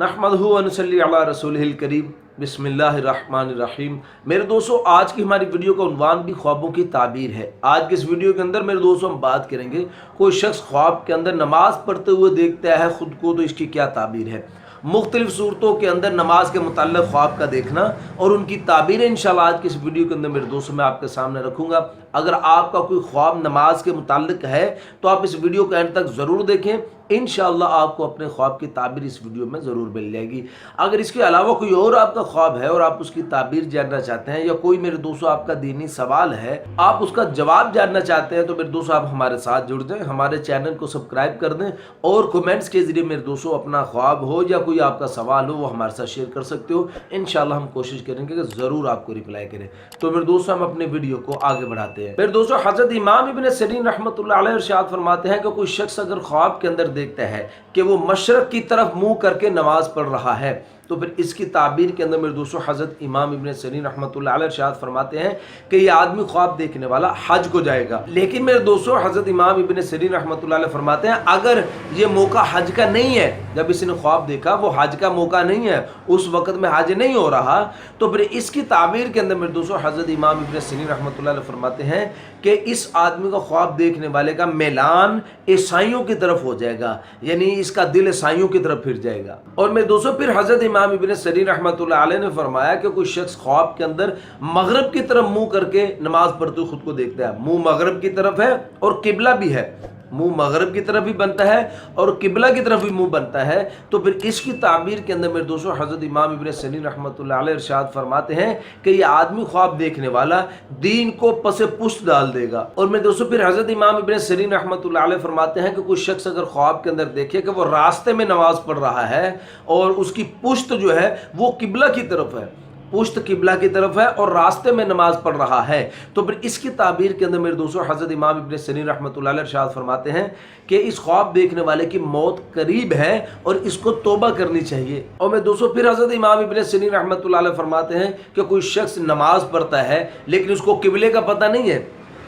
नहमदहु व नसल्ली अला रसूलिहिल करीम बिस्मिल्लाहिर्रहमानिर्रहीम। मेरे दोस्तों, आज की हमारी वीडियो का उन्वान भी ख्वाबों की ताबीर है। आज के इस वीडियो के अंदर मेरे दोस्तों हम बात करेंगे, कोई शख्स ख्वाब के अंदर नमाज पढ़ते हुए देखता है खुद को, तो इसकी क्या ताबीर है। मुख्तलिफ सूरतों के अंदर नमाज के मुताल्लिक़ ख्वाब का देखना और उनकी ताबीरें इंशाल्लाह आज की इस वीडियो के अंदर मेरे दोस्तों मैं आपके सामने रखूँगा। अगर आपका कोई ख्वाब नमाज के मुताल्लिक़ है तो आप इस वीडियो को एंड तक ज़रूर देखें, इंशाअल्लाह आपको अपने ख्वाब की ताबीर इस वीडियो में ज़रूर मिल जाएगी। अगर इसके अलावा कोई और आपका ख्वाब है और आप उसकी ताबीर जानना चाहते हैं, या कोई मेरे दोस्तों आपका दीनी सवाल है आप उसका जवाब जानना चाहते हैं, तो मेरे दोस्तों आप हमारे साथ जुड़ जाएं, हमारे चैनल को सब्सक्राइब कर दें और कमेंट्स के ज़रिए मेरे दोस्तों अपना ख्वाब हो या कोई आपका सवाल हो वो हमारे साथ शेयर कर सकते हो। इंशाअल्लाह हम कोशिश करेंगे कि ज़रूर आपको रिप्लाई करें। तो मेरे दोस्तों हम अपने वीडियो को आगे बढ़ाते हैं। मेरे दोस्तों, हज़रत इमाम इब्न सिरीन रहमतुल्लाह अलैह इरशाद फरमाते हैं कि कोई शख्स अगर ख्वाब के अंदर देखता है कि वो मशरक़ की तरफ मुंह करके नमाज पढ़ रहा है, तो फिर इसकी ताबीर के अंदर मेरे दोस्तों हज़रत इमाम इब्न सिरीन रहमतुल्लाह अलैह इरशाद फरमाते हैं कि ये आदमी ख्वाब देखने वाला हज को जाएगा। लेकिन मेरे दोस्तों हज़रत इमाम इब्न सिरीन रहमतुल्लाह अलैह फरमाते हैं अगर ये मौका हज का नहीं है, जब इसने ख्वाब देखा वो हज का मौका नहीं है, उस वक़्त में हज नहीं हो रहा, तो फिर इसकी ताबीर के अंदर मेरे दोस्तों हज़रत इमाम इब्न सिरीन रहमतुल्लाह अलैह फरमाते हैं कि इस आदमी का ख्वाब देखने वाले का मैलान ईसाइयों की तरफ हो जाएगा, यानी इसका दिल ईसाइयों की तरफ फिर जाएगा। और मेरे दोस्तों फिर हज़रत इमाम इब्न सिरीन रहमतुल्लाह अलैह ने फरमाया कि कोई शख्स ख्वाब के अंदर मगरब की तरफ मुंह करके नमाज पढ़ते हुए खुद को देखता है, मुंह मगरब की तरफ है और किबला भी है, मुंह मगरब की तरफ भी बनता है और किबला की तरफ भी मुंह बनता है, तो फिर इसकी ताबीर के अंदर मेरे दोस्तों हज़रत इमाम इब्न सिरीन रहमतुल्लाह अलैह इरशाद फरमाते हैं कि ये आदमी ख्वाब देखने वाला दीन को पसे पुष्ट डाल देगा। और मेरे दोस्तों फिर हज़रत इमाम इब्न सिरीन रहमतुल्लाह अलैह फरमाते हैं कि कोई शख्स अगर ख्वाब के अंदर देखे कि वो रास्ते में नमाज पढ़ रहा है और उसकी पुश्त जो है वो किबला की तरफ है, पुश्त किबला की तरफ है और रास्ते में नमाज पढ़ रहा है, तो फिर इसकी ताबीर के अंदर मेरे दोस्तों हज़रत इमाम इब्न सिरीन रहमतुल्लाह अलैह इरशाद फरमाते हैं कि इस ख्वाब देखने वाले की मौत करीब है और इसको तौबा करनी चाहिए। और मेरे दोस्तों फिर हज़रत इमाम इब्न सिरीन रहमतुल्लाह अलैह फरमाते हैं कि कोई शख्स नमाज पढ़ता है लेकिन उसको किबले का पता नहीं है,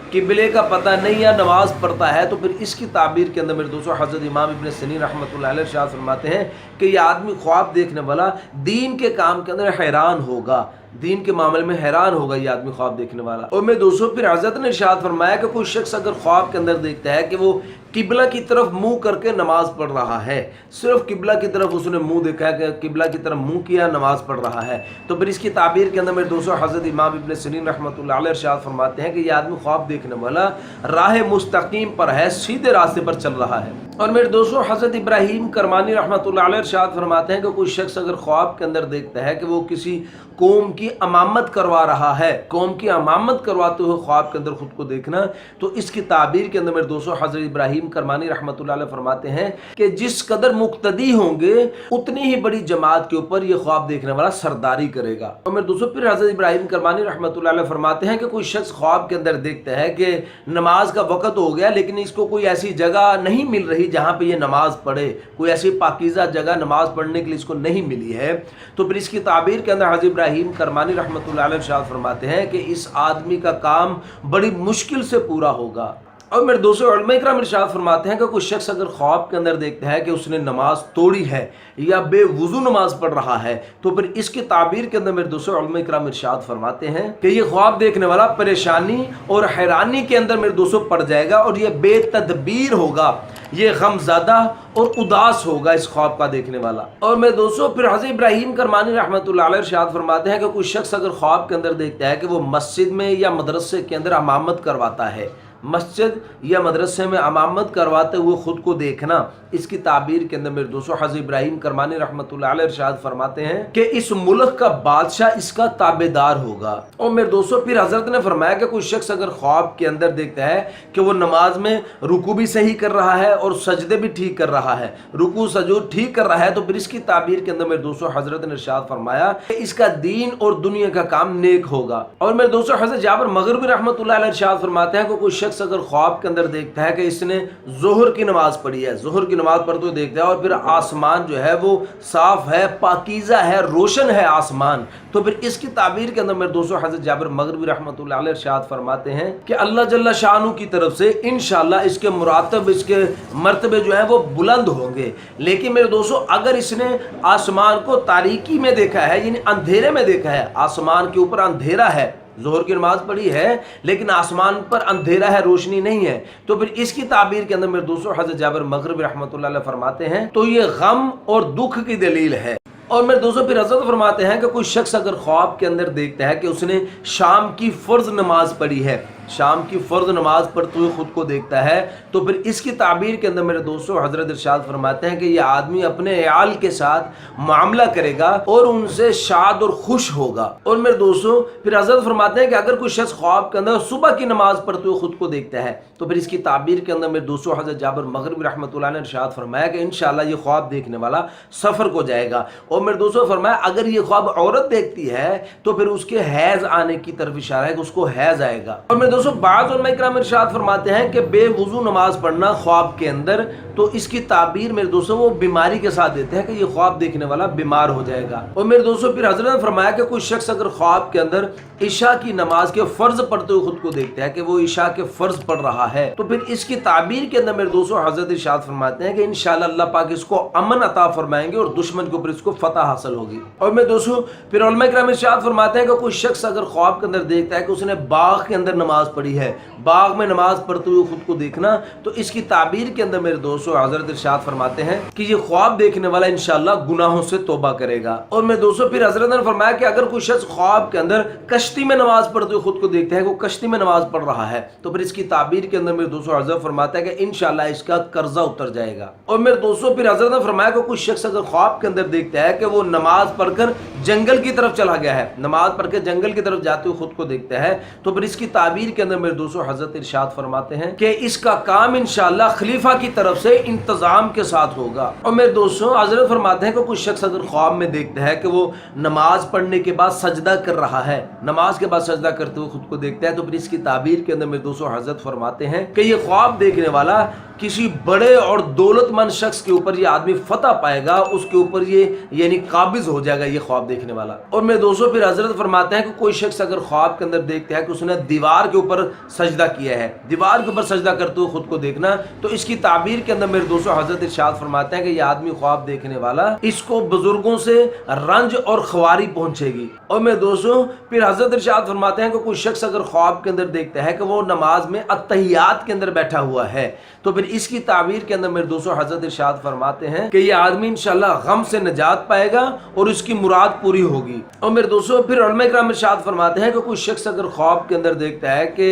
किबले का पता नहीं है, नमाज पढ़ता है, तो फिर इसकी ताबीर के अंदर मेरे दोस्तों हज़रत इमाम इब्न सिरीन रहमतुल्लाह अलैह इरशाद फरमाते हैं कि ये आदमी ख्वाब देखने वाला दीन के काम के अंदर हैरान होगा, दीन के मामले में हैरान होगा ये आदमी ख्वाब देखने वाला। और मेरे दोस्तों फिर हज़रत ने इरशाद फरमाया कि कोई शख्स अगर ख्वाब के अंदर देखता है कि वो किबला की तरफ मुंह करके नमाज पढ़ रहा है, सिर्फ किबला की तरफ उसने मुंह देखा है कि किबला की तरफ मुंह किया नमाज पढ़ रहा है, तो फिर इसकी ताबीर के अंदर मेरे दोस्तों हज़रत इमाम इब्न सिरीन रहमतुल्लाह अलैह इरशाद फरमाते हैं कि ये आदमी ख्वाब देखने वाला राह मुस्तकीम पर है, सीधे रास्ते पर चल रहा है। और मेरे दोस्तों हज़रत इब्राहीम करमानी रहमतुल्लाह अलैह इरशाद फरमाते हैं कि कोई शख्स अगर ख्वाब के अंदर देखता है कि वो किसी कौम की अमामत करवा रहा है, कौम की अमामत करवाते हुए ख्वाब के अंदर खुद को देखना, तो इसकी ताबीर के अंदर मेरे दोस्तों हज़रत इब्राहीम करमानी रहमतुल्लाह अलैह फरमाते हैं कि जिस कदर मुक्तदी होंगे उतनी ही बड़ी जमात के ऊपर ये ख्वाब देखने वाला सरदारी करेगा। और मेरे दोस्तों फिर हज़रत इब्राहीम करमानी रहमतुल्लाह अलैह फरमाते हैं कि कोई शख्स ख्वाब के अंदर देखता है कि नमाज का वक़्त हो गया लेकिन इसको कोई ऐसी जगह नहीं मिल रही जहाँ पे ये नमाज पढ़े, कोई ऐसी पाकीज़ा जगह नमाज पढ़ने के लिए इसको नहीं मिली है, तो फिर इसकी ताबीर के अंदर हज़रत इब्राहीम करमानी रहमतुल्लाह अलैह इरशाद फरमाते हैं कि इस आदमी का काम बड़ी मुश्किल से पूरा होगा। और मेरे दोस्तों उलमा इकराम इरशाद फरमाते हैं कि कोई शख्स अगर ख्वाब के अंदर देखता है कि उसने नमाज तोड़ी है या बेवुज़ू नमाज पढ़ रहा है, तो फिर इसकी ताबीर के अंदर मेरे दोस्तों उलमा इकराम इरशाद फरमाते हैं कि ये ख्वाब देखने वाला परेशानी और हैरानी के अंदर मेरे दोस्तों पड़ जाएगा और ये बेतदबीर होगा, ये गमज़दा और उदास होगा इस ख्वाब का देखने वाला। और मेरे दोस्तों फिर हज़रत इब्राहीम करमानी रहमतुल्लाह अलैह इरशाद फरमाते हैं कि कोई शख्स अगर ख्वाब के अंदर देखता है कि वो मस्जिद में या मदरसे के अंदर इमामत करवाता है, मस्जिद या मदरसे में इमामत करवाते हुए खुद को देखना, इसकी ताबीर के अंदर मेरे दोस्तों हज़रत इब्राहीम करमानी रहमतुल्लाह अलैह इरशाद फरमाते हैं कि इस मुल्क का बादशाह इसका ताबेदार होगा। और मेरे दोस्तों फिर हज़रत ने फरमाया कि कोई शख्स अगर ख्वाब के अंदर देखता है कि वो नमाज में रुकू भी सही कर रहा है और सजदे भी ठीक कर रहा है, रुकू सजूद ठीक कर रहा है, तो फिर इसकी ताबीर के अंदर मेरे दोस्तों हज़रत ने इरशाद फरमाया कि इसका दीन और दुनिया का काम नेक होगा। और मेरे दोस्तों हज़रत जाबिर मग़रिबी रहमतुल्लाह अलैह इरशाद फरमाते हैं कि कोई शख्स अगर ख्वाब के अंदर देखता है कि इसने ज़ोहर की नमाज पढ़ी है, ज़ोहर की नमाज पढ़ते हुए देखता है और फिर आसमान जो है वो साफ है, पाकीज़ा है, रोशन है आसमान, तो फिर इसकी ताबीर के अंदर मेरे दोस्तों हज़रत जाबिर मग़रिबी रहमतुल्लाह अलैह इरशाद फरमाते हैं कि अल्लाह जल्ला शानू की तरफ से इंशाअल्लाह इसके मुरातब, इसके मर्तबे जो है वो बुलंद होंगे। लेकिन मेरे दोस्तों अगर इसने आसमान को तारीकी में देखा है, यानी अंधेरे में देखा है, आसमान के ऊपर अंधेरा है, ज़ोहर की नमाज पढ़ी है लेकिन आसमान पर अंधेरा है, रोशनी नहीं है, तो फिर इसकी ताबीर के अंदर मेरे दोस्तों हज़रत जाबिर मग़रिबी रहमतुल्लाह अलैह फरमाते हैं तो ये गम और दुख की दलील है। और मेरे दोस्तों फिर हज़रत फरमाते हैं कि कोई शख्स अगर ख्वाब के अंदर देखता है कि उसने शाम की फ़र्ज नमाज पढ़ी है, शाम की फ़र्ज नमाज पढ़ते हुए ख़ुद को देखता है, तो फिर इसकी ताबीर के अंदर मेरे दोस्तों हज़रत इरशाद फरमाते हैं कि ये आदमी अपने अयाल के साथ मामला करेगा और उनसे शाद और खुश होगा। और मेरे दोस्तों फिर हज़रत फरमाते हैं कि अगर कोई शख्स ख्वाब के अंदर सुबह की नमाज पढ़ते हुए ख़ुद को देखता है, तो फिर इसकी ताबीर के अंदर मेरे दोस्तों हज़रत जाबिर मग़रिबी रहमतुल्लाह ने इरशाद फरमाया कि इंशाअल्लाह ये ख्वाब देखने वाला सफ़र को जाएगा। और मेरे दोस्तों फरमाया अगर ये ख्वाब औरत देखती है तो फिर उसके हैज़ आने की तरफ इशारा है कि उसको हैज़ आएगा। और मेरे दोस्तों बाज़ उलमा इकराम इरशाद फरमाते हैं कि बेवुज़ू नमाज पढ़ना ख्वाब के अंदर, तो इसकी ताबीर मेरे दोस्तों वो बीमारी के साथ देते हैं कि ये ख्वाब देखने वाला बीमार हो जाएगा। और मेरे दोस्तों फिर हज़रत ने फरमाया कि कोई शख्स अगर ख्वाब के अंदर इशा की नमाज के फ़र्ज पढ़ते हुए खुद को देखता है कि वो इशा के फ़र्ज पढ़ रहा है, तो फिर इसकी ताबीर के अंदर मेरे दोस्तों हज़रत इरशाद फरमाते हैं कि इंशाअल्लाह अल्लाह पाक इसको अमन अता फरमाएंगे और दुश्मन के ऊपर इसको फतह हासिल होगी। और मेरे दोस्तों फिर उलमा इकराम इरशाद फरमाते हैं कि कोई शख्स अगर ख्वाब के अंदर देखता है कि उसने बाग के अंदर नमाज पढ़ी है, बाग में नमाज पढ़ते हुए खुद को देखना, तो इसकी ताबीर के अंदर मेरे दोस्तों हज़रत इरशाद फरमाते हैं कि ये ख्वाब देखने वाला इंशाअल्लाह गुनाहों से तौबा करेगा। और मेरे दोस्तों फिर हज़रत ने फरमाया कि अगर कोई शख्स ख्वाब के अंदर कश्ती में नमाज पढ़ते हुए खुद को देखता है कि वो कश्ती में नमाज पढ़ रहा है, तो फिर इसकी ताबीर के अंदर मेरे दोस्तों हज़रत फरमाता है कि इंशाअल्लाह इसका कर्जा उतर जाएगा। और मेरे दोस्तों फिर हज़रत ने फरमाया कि कोई शख्स अगर ख्वाब के अंदर देखता है कि वो नमाज पढ़कर जंगल की तरफ चला गया है, नमाज पढ़ के जंगल की तरफ जाते हुए खुद को देखता है, तो फिर इसकी ताबीर के अंदर मेरे दोस्तों हज़रत इरशाद फरमाते हैं कि इसका काम इंशाअल्लाह खलीफा की तरफ से इंतजाम के साथ होगा। और मेरे दोस्तों हज़रत फरमाते हैं कि कुछ शख्स अगर ख्वाब में देखता है कि वो नमाज पढ़ने के बाद सजदा कर रहा है, नमाज के बाद सजदा करते हुए खुद को देखता है, तो फिर इसकी ताबीर के अंदर मेरे दोस्तों हज़रत फरमाते हैं कि ये ख्वाब देखने वाला किसी बड़े और दौलतमंद शख्स के ऊपर ये आदमी फतह पाएगा, उसके ऊपर ये यानी काबिज हो जाएगा ये ख्वाब देखने वाला। और मेरे दोस्तों फिर हज़रत फरमाते हैं कि कोई शख्स अगर ख्वाब के अंदर देखता है कि उसने दीवार के ऊपर सजदा किया है, दीवार के ऊपर सजदा करते हुए खुद को देखना, तो इसकी ताबीर के अंदर मेरे दोस्तों हज़रत इरशाद फरमाते हैं कि यह आदमी ख्वाब देखने वाला इसको बुजुर्गों से रंज और ख्वारी पहुंचेगी। और मेरे दोस्तों फिर हज़रत इरशाद फरमाते हैं कि कोई शख्स अगर ख्वाब के अंदर देखता है कि वो नमाज में अत्तहियात के अंदर बैठा हुआ है, तो फिर इसकी ताबीर के अंदर मेरे दोस्तों हज़रत इरशाद फरमाते हैं कि ये आदमी इंशाअल्लाह गम से निजात पाएगा और उसकी मुराद पूरी होगी। और मेरे दोस्तों फिर उलमा इकराम इरशाद फरमाते हैं कि कोई शख्स अगर ख्वाब के अंदर देखता है कि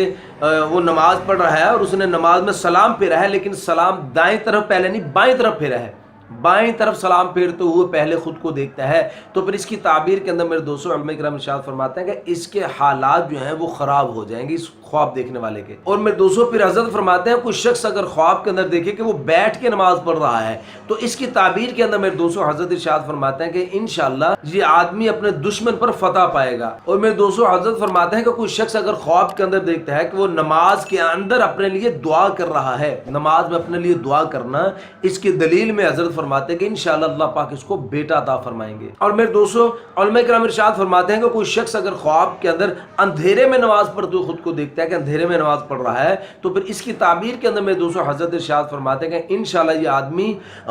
वो नमाज पढ़ रहा है और उसने नमाज में सलाम फेरा है, लेकिन सलाम दाएं तरफ पहले नहीं बाएं तरफ फेरा है, बाएं तरफ सलाम फेरते हुए पहले खुद को देखता है, तो फिर इसकी ताबीर के अंदर मेरे दोस्तों उलमा इकराम इरशाद फरमाते हैं कि इसके हालात जो हैं वो ख़राब हो जाएंगे इस ख्वाब देखने वाले के। और मेरे दोस्तों फिर हज़रत फरमाते हैं कुछ शख्स अगर ख्वाब के अंदर देखे कि वो बैठ के नमाज पढ़ रहा है, तो इसकी ताबीर के अंदर मेरे दोस्तों हज़रत इरशाद फरमाते हैं कि इंशाअल्लाह ये आदमी अपने दुश्मन पर फतह पाएगा। और मेरे दोस्तों हज़रत फरमाते हैं कि कुछ शख्स अगर ख्वाब के अंदर देखता है कि वो नमाज के अंदर अपने लिए दुआ कर रहा है, नमाज में अपने लिए दुआ करना, इसकी दलील में हज़रत फरमाते हैं कि इंशाअल्लाह अल्लाह पाक इसको बेटा अता फरमाएंगे। और मेरे दोस्तों उलमा इकराम इरशाद फरमाते हैं कि कोई शख्स अगर ख्वाब के अंदर अंधेरे में नमाज पढ़ते हुए खुद को देखता है कि अंधेरे में नमाज पढ़ रहा है, तो फिर इसकी ताबीर के अंदर मेरे दोस्तों हज़रत इरशाद फरमाते हैं कि इंशाअल्लाह ये आदमी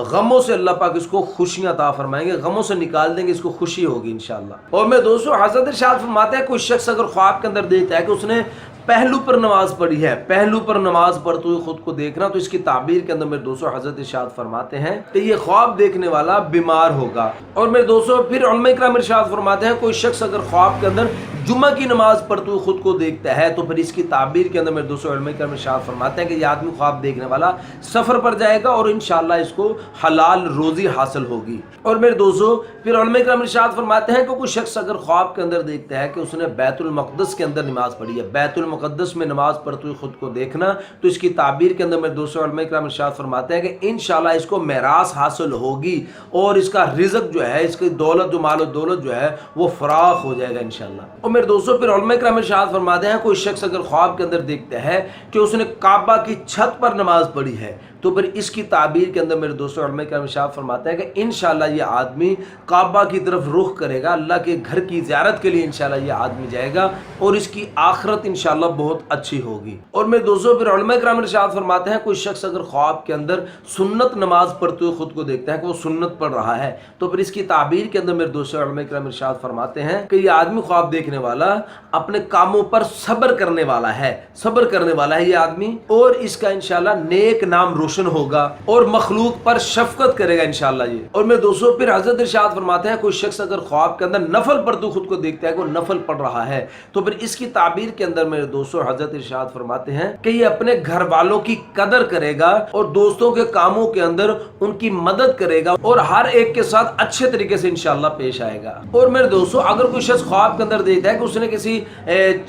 गमों से अल्लाह पाक इसको खुशियां अता फरमाएंगे, गमों से निकाल देंगे, इसको खुशी होगी इंशाअल्लाह। और मेरे दोस्तों हज़रत इरशाद फरमाते हैं कोई शख्स अगर ख्वाब के अंदर देखता है कि उसने पहलू पर नमाज पढ़ी है, पहलू पर नमाज पढ़ते हुए खुद को देखना, तो इसकी ताबीर के अंदर मेरे दोस्तों हज़रत इरशाद फरमाते हैं कि ये ख्वाब देखने वाला बीमार होगा। और मेरे दोस्तों फिर उलमा इकराम इरशाद फरमाते हैं कोई शख्स अगर ख्वाब के अंदर जुम्मा की नमाज पढ़ते हुए खुद को देखता है, तो फिर इसकी ताबीर के अंदर मेरे दोस्तों उलमा इकराम इरशाद फरमाते हैं कि ये आदमी ख्वाब देखने वाला सफ़र पर जाएगा और इंशाअल्लाह इसको हलाल रोज़ी हासिल होगी। और मेरे दोस्तों फिर उलमा इकराम इरशाद फरमाते हैं कि कोई शख्स अगर ख्वाब के अंदर देखता है कि उसने बैतुल मक़दस के अंदर नमाज पढ़ी है, बैतुल मुक़द्दस में नमाज पढ़ते हुए खुद को देखना, तो इसकी ताबीर के अंदर मेरे दोस्तों उलमा इकराम इरशाद फरमाते हैं कि इंशाअल्लाह इसको मेरास हासिल होगी और इसका रिज़्क़ जो है, इसकी दौलत जो माल दौलत जो है वो फराख हो जाएगा इंशाअल्लाह। और मेरे दोस्तों फिर उलमा इकराम इरशाद फरमाते हैं कोई शख्स अगर ख्वाब के अंदर देखता है कि उसने काबा की छत पर नमाज पढ़ी है, तो फिर इसकी ताबीर के अंदर मेरे दोस्तों उलमा किराम इरशाद फरमाते हैं कि इंशाअल्लाह ये आदमी काबा की तरफ रुख करेगा, अल्लाह के घर की ज़ियारत के लिए इंशाअल्लाह ये आदमी जाएगा और इसकी आखिरत इंशाअल्लाह बहुत अच्छी होगी। और मेरे दोस्तों फिर उलमा किराम इरशाद फरमाते हैं कोई शख्स अगर ख्वाब के अंदर सुन्नत नमाज पढ़ते हुए खुद को देखता है कि वो सुन्नत पढ़ रहा है, तो फिर इसकी ताबीर के अंदर मेरे दोस्तों उलमा किराम इरशाद फरमाते हैं कि ये आदमी ख्वाब देखने वाला अपने कामों पर सब्र करने वाला है, सब्र करने वाला है ये आदमी, और इसका इंशाअल्लाह नेक नाम रोशन होगा और मखलूक पर शफकत करेगा इंशाअल्लाह ये। और मेरे दोस्तों फिर हजरत इरशाद फरमाते हैं कोई शख्स अगर ख्वाब के अंदर नफल पढ़ते खुद को देखता है कि वो नफल पढ़ रहा है, तो फिर इसकी ताबीर के अंदर मेरे दोस्तों हजरत इरशाद फरमाते हैं कि ये अपने घर वालों की कदर करेगा और दोस्तों के कामों के अंदर उनकी मदद करेगा और हर एक के साथ अच्छे तरीके से इंशाअल्लाह पेश आएगा। और मेरे दोस्तों अगर कोई शख्स ख्वाब के अंदर देखता है कि उसने किसी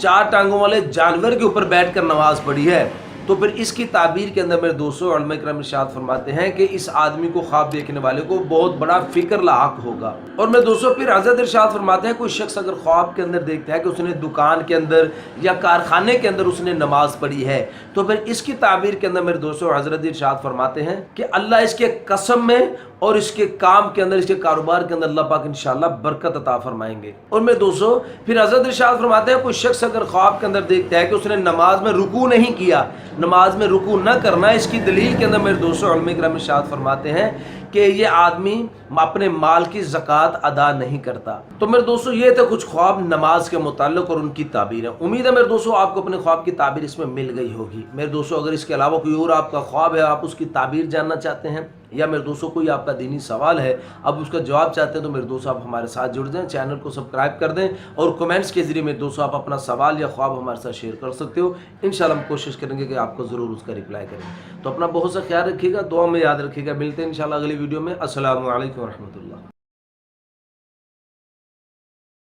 4 टांगों वाले जानवर के ऊपर बैठकर नमाज पढ़ी है, तो फिर इसकी ताबीर के अंदर मेरे दोस्तों उलमा किराम इरशाद फरमाते हैं कि इस आदमी को ख्वाब देखने वाले को बहुत बड़ा फिक्र लाक होगा। और मेरे दोस्तों फिर हजरत इरशाद फरमाते हैं कोई शख्स अगर ख्वाब के अंदर देखता है कि उसने दुकान के अंदर या कारखाने के अंदर उसने नमाज पढ़ी है, तो फिर इसकी ताबीर के अंदर मेरे दोस्तों हजरत इरशाद फरमाते हैं कि अल्लाह इसके कसम में और इसके काम के अंदर, इसके कारोबार के अंदर अल्लाह पाक इंशाअल्लाह बरकत अता फरमाएंगे। और मेरे दोस्तों फिर हजरत इरशाद फरमाते हैं कोई शख्स अगर ख्वाब के अंदर देखता है कि उसने नमाज में रुकू नहीं किया, नमाज में रुकू न करना, इसकी दलील के अंदर मेरे दोस्तों उलमा किराम इरशाद फरमाते हैं कि ये आदमी अपने माल की ज़कात अदा नहीं करता। तो मेरे दोस्तों ये थे कुछ ख्वाब नमाज के मुताल्लिक और उनकी ताबीर है। उम्मीद है मेरे दोस्तों आपको अपने ख्वाब की ताबीर इसमें मिल गई होगी। मेरे दोस्तों अगर इसके अलावा कोई और आपका ख्वाब है, आप उसकी ताबीर जानना चाहते हैं, या मेरे दोस्तों कोई आपका दीनी सवाल है आप उसका जवाब चाहते हैं, तो मेरे दोस्तों आप हमारे साथ जुड़ जाएं, चैनल को सब्सक्राइब कर दें और कमेंट्स के जरिए मेरे दोस्तों आप अपना सवाल या ख्वाब हमारे साथ शेयर कर सकते हो। इंशाल्लाह हम कोशिश करेंगे कि आपको ज़रूर उसका रिप्लाई करें। तो अपना बहुत सा ख्याल रखिएगा, दुआ में याद रखिएगा। मिलते हैं इंशाल्लाह अगली वीडियो में। अस्सलामु अलैकुम व रहमतुल्लाह।